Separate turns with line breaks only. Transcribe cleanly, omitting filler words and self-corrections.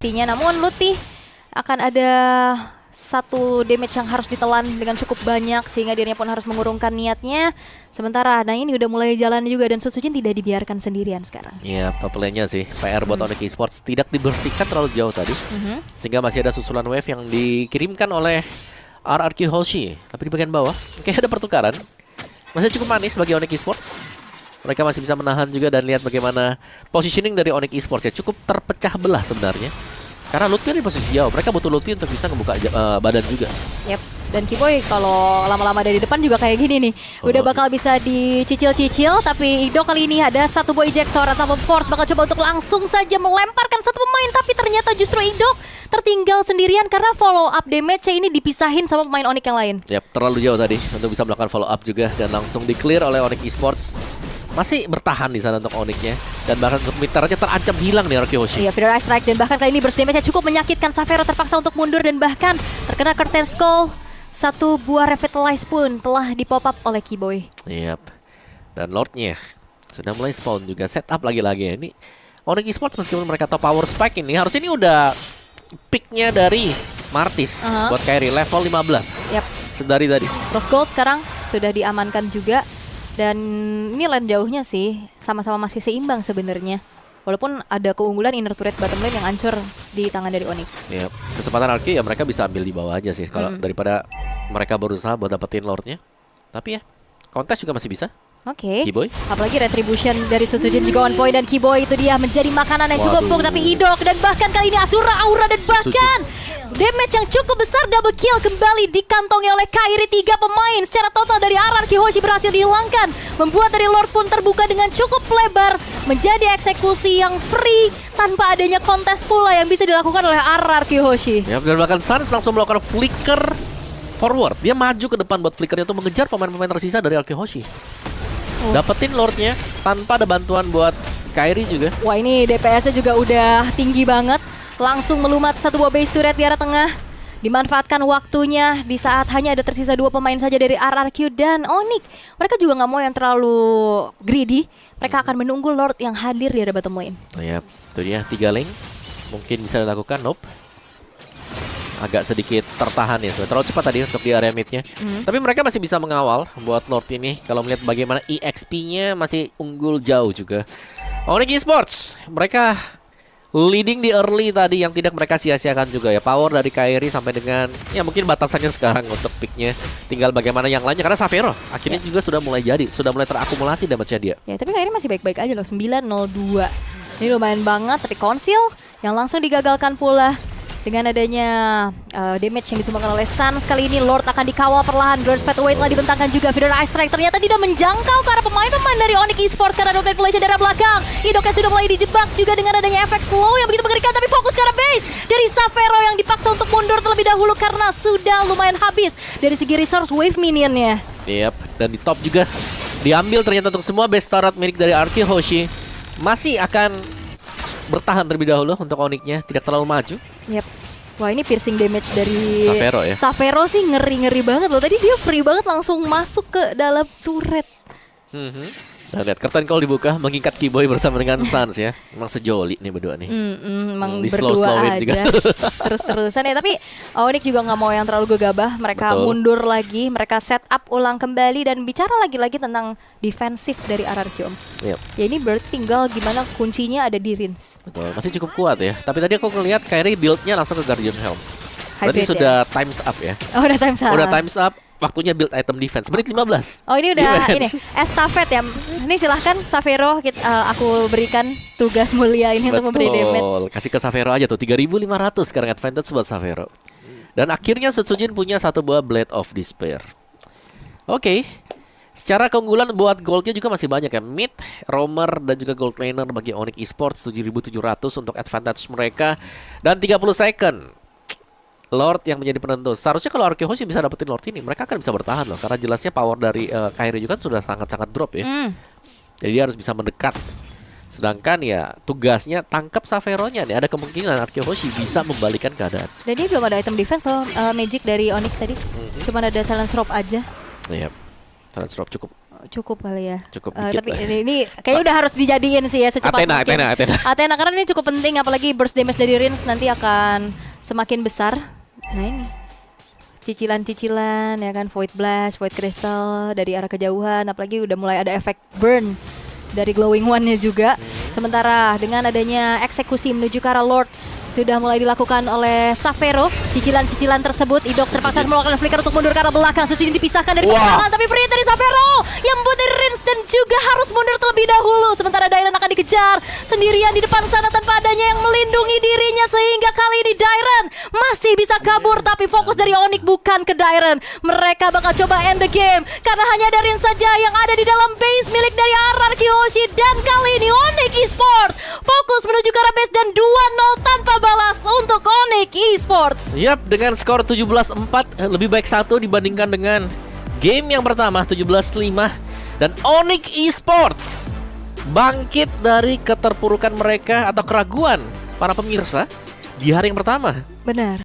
pastinya. Namun Lutfi akan ada satu damage yang harus ditelan dengan cukup banyak sehingga dirinya pun harus mengurungkan niatnya. Sementara nah ini udah mulai jalan juga dan Sutsujin tidak dibiarkan sendirian sekarang.
Iya, top lane-nya sih PR buat Onyx Esports tidak dibersihkan terlalu jauh tadi. Sehingga masih ada susulan wave yang dikirimkan oleh RRQ Hoshi. Tapi di bagian bawah kayak ada pertukaran. Masih cukup manis bagi Onyx Esports. Mereka masih bisa menahan juga dan lihat bagaimana positioning dari Onyx Esports ya cukup terpecah belah sebenarnya. Karena Lutfi di posisi jauh, mereka butuh Lutfi untuk bisa ngebuka badan juga.
Yep. Dan Kiboy kalau lama-lama dari depan juga kayak gini nih. Udah bakal bisa dicicil-cicil. Tapi Ido kali ini ada satu boy ejector atau force bakal coba untuk langsung saja melemparkan satu pemain. Tapi ternyata justru Ido tertinggal sendirian karena follow up damage ini dipisahin sama pemain Onyx yang lain.
Yap, terlalu jauh tadi untuk bisa melakukan follow up juga. Dan langsung di clear oleh Onyx Esports. Masih bertahan di sana untuk Onyx-nya. Dan bahkan untuk meternya terancam hilang nih RRQ Hoshi.
Iya, Feather Eye Strike dan bahkan kali ini burst damage-nya cukup menyakitkan. Xavero terpaksa untuk mundur dan bahkan terkena Curtain Skull. Satu buah Revitalize pun telah dipop up oleh Kiboy.
Yap. Dan Lord-nya sudah mulai spawn juga. Setup lagi-lagi ya. Ini Onyx Esports meskipun mereka top power spike ini harusnya ini udah pick-nya dari Martis buat Kairi level 15.
Yap.
Sedari tadi.
Rose Gold sekarang sudah diamankan juga. Dan ini lane jauhnya sih sama-sama masih seimbang sebenarnya. Walaupun ada keunggulan inner turret bottom lane yang hancur di tangan dari Onyx.
Yep. Kesempatan RRQ ya mereka bisa ambil di bawah aja sih kalau daripada mereka berusaha buat dapetin Lord-nya. Tapi ya kontes juga masih bisa.
Oke.
Kiboy.
Apalagi retribution dari Sutsujin juga on point dan Kiboy itu dia menjadi makanan yang cukup empuk. Tapi Idok dan bahkan kali ini Asura Aura dan bahkan damage yang cukup besar double kill kembali dikantongi oleh Kairi. 3 pemain secara total dari RRQ Hoshi berhasil dihilangkan. Membuat dari Lord pun terbuka dengan cukup lebar. Menjadi eksekusi yang free tanpa adanya kontes pula yang bisa dilakukan oleh RRQ Hoshi.
Ya, dan bahkan Sans langsung melakukan flicker forward. Dia maju ke depan buat flickernya untuk mengejar pemain-pemain tersisa dari RRQ Hoshi. Dapetin Lord-nya tanpa ada bantuan buat Kairi juga.
Wah, ini DPS-nya juga udah tinggi banget. Langsung melumat satu buah base turret di arah tengah. Dimanfaatkan waktunya di saat hanya ada tersisa 2 pemain saja dari RRQ dan Onyx. Mereka juga nggak mau yang terlalu greedy. Mereka akan menunggu Lord yang hadir di area bottom lane.
Yap, itu dia 3 lane. Mungkin bisa dilakukan, nope. Agak sedikit tertahan ya, terlalu cepat tadi untuk di area mid-nya. Tapi mereka masih bisa mengawal buat Lord ini. Kalau melihat bagaimana EXP-nya masih unggul jauh juga. Onyx Esports, mereka leading di early tadi yang tidak mereka sia-siakan juga ya. Power dari Kairi sampai dengan ya mungkin batasannya sekarang untuk pick-nya. Tinggal bagaimana yang lainnya karena Xavero akhirnya juga sudah mulai jadi, sudah mulai terakumulasi damage-nya dia.
Ya, tapi Kairi masih baik-baik aja loh, 902. Ini lumayan banget, tapi Konsil yang langsung digagalkan pula. Dengan adanya damage yang disumbangkan oleh Sans, kali ini Lord akan dikawal perlahan. Ground Spat Away telah dibentangkan juga. Feather Eye Strike ternyata tidak menjangkau ke arah pemain-pemain dari Onyx Esports karena ada manipulation dari belakang. Idoknya sudah mulai dijebak juga dengan adanya efek slow yang begitu mengerikan. Tapi fokus ke arah base dari Xavero yang dipaksa untuk mundur terlebih dahulu karena sudah lumayan habis dari segi resource wave minionnya.
Yap, dan di top juga diambil ternyata untuk semua base turret milik dari RRQ Hoshi. Masih akan bertahan terlebih dahulu untuk Onyx-nya, tidak terlalu maju.
Yap. Wah, ini piercing damage dari
Xavero ya.
Xavero sih ngeri-ngeri banget loh. Tadi dia free banget langsung masuk ke dalam turret.
Nah, lihat curtain call dibuka, mengikat Kiboy bersama dengan Sans ya. Emang sejoli nih berdua nih.
Emang
Di
berdua
slow-slowin
aja.
juga.
Terus-terusan ya. Tapi Onyx juga nggak mau yang terlalu gegabah. Mereka mundur lagi, mereka set up ulang kembali dan bicara lagi-lagi tentang defensif dari RRQ.
Yep.
Ya ini berarti tinggal gimana kuncinya ada di Rins.
Betul, masih cukup kuat ya. Tapi tadi aku ngeliat Kairi build-nya langsung ke Guardian Helm. Berarti
Hybrid
sudah times up ya.
Oh, udah times up.
Udah times up. Waktunya build item defense. Menit 15.
Oh, ini udah
Defense.
ini estafet ya. Ini silahkan Xavero aku berikan tugas mulia ini untuk memberi damage.
Kasih ke Xavero aja tuh 3.500 sekarang advantage buat Xavero. Dan akhirnya Sutsujin punya satu buah Blade of Despair. Oke. Secara keunggulan buat goldnya juga masih banyak ya. Mid, roamer dan juga gold laner bagi Onyx Esports 7.700 untuk advantage mereka. Dan 30 second Lord yang menjadi penentu. Seharusnya kalau RRQ Hoshi bisa dapetin Lord ini, mereka akan bisa bertahan loh. Karena jelasnya power dari Kairi juga sudah sangat-sangat drop ya. Jadi dia harus bisa mendekat. Sedangkan ya tugasnya tangkap Xavero-nya nih. Ada kemungkinan RRQ Hoshi bisa membalikan keadaan.
Dan dia belum ada item defense loh, magic dari Onyx tadi. Cuma ada silence rope aja.
Iya, silence rope cukup
cukup kali ya.
Cukup dikit
tapi
lah.
ini kayaknya udah harus dijadiin sih ya secepat mungkin.
Athena.
Karena ini cukup penting, apalagi burst damage dari Rins nanti akan semakin besar. Nah ini cicilan-cicilan ya kan, Void Blast, Void Crystal dari arah kejauhan, apalagi udah mulai ada efek burn dari Glowing One-nya juga. Sementara dengan adanya eksekusi menuju ke arah Lord sudah mulai dilakukan oleh Xavero. Cicilan-cicilan tersebut, Idok terpaksa melakukan flicker untuk mundur ke arah belakang. Sucujin dipisahkan dari peperangan, tapi free dari Xavero yang membuat dari Rins dan juga harus mundur terlebih dahulu. Sementara Dairen akan dikejar sendirian di depan sana tanpa adanya yang melindungi dirinya, sehingga kali ini Dairen masih bisa kabur, tapi fokus dari Onyx bukan ke Dairen. Mereka bakal coba end the game karena hanya ada Rins saja yang ada di dalam base milik dari Arar Kyoshi, dan kali ini Onyx Esports fokus menuju ke arah base dan 2-0 tanpa balas untuk Onyx Esports.
Yap, dengan skor 17-4, lebih baik satu dibandingkan dengan game yang pertama 17-5. Dan Onyx Esports bangkit dari keterpurukan mereka atau keraguan para pemirsa di hari yang pertama.
Benar.